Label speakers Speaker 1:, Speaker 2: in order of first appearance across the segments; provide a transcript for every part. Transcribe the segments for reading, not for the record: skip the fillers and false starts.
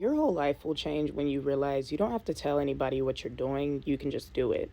Speaker 1: Your whole life will change when you realize you don't have to tell anybody what you're doing, you can just do it.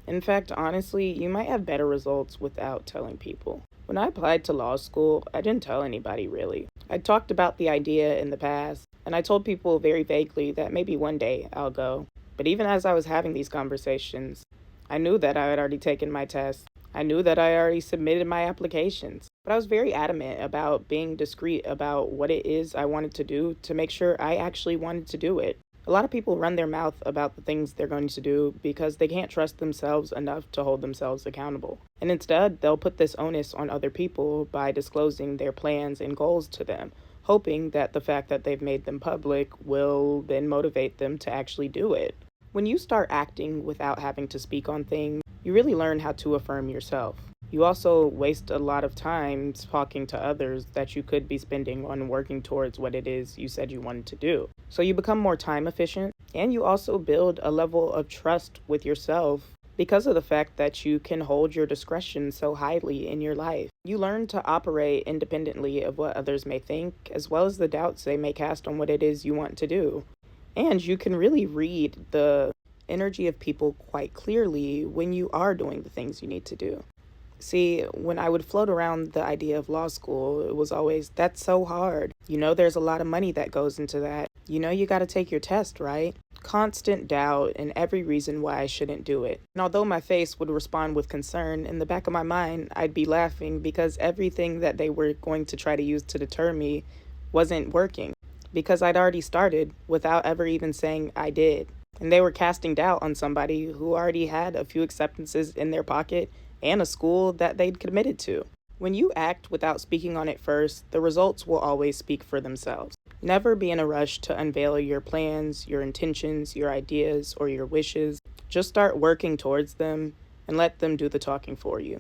Speaker 1: In fact, honestly, you might have better results without telling people. When I applied to law school, I didn't tell anybody really. I talked about the idea in the past, and I told people very vaguely that maybe one day I'll go. But even as I was having these conversations, I knew that I had already taken my test. I knew that I already submitted my applications. But I was very adamant about being discreet about what it is I wanted to do to make sure I actually wanted to do it. A lot of people run their mouth about the things they're going to do because they can't trust themselves enough to hold themselves accountable. And instead, they'll put this onus on other people by disclosing their plans and goals to them, hoping that the fact that they've made them public will then motivate them to actually do it. When you start acting without having to speak on things, you really learn how to affirm yourself. You also waste a lot of time talking to others that you could be spending on working towards what it is you said you wanted to do. So you become more time efficient, and you also build a level of trust with yourself because of the fact that you can hold your discretion so highly in your life. You learn to operate independently of what others may think, as well as the doubts they may cast on what it is you want to do. And you can really read the energy of people quite clearly when you are doing the things you need to do. See, when I would float around the idea of law school, it was always, that's so hard. You know, there's a lot of money that goes into that. You know, you got to take your test, right? Constant doubt and every reason why I shouldn't do it. And although my face would respond with concern, in the back of my mind, I'd be laughing because everything that they were going to try to use to deter me wasn't working. Because I'd already started without ever even saying I did. And they were casting doubt on somebody who already had a few acceptances in their pocket and a school that they'd committed to. When you act without speaking on it first, the results will always speak for themselves. Never be in a rush to unveil your plans, your intentions, your ideas, or your wishes. Just start working towards them and let them do the talking for you.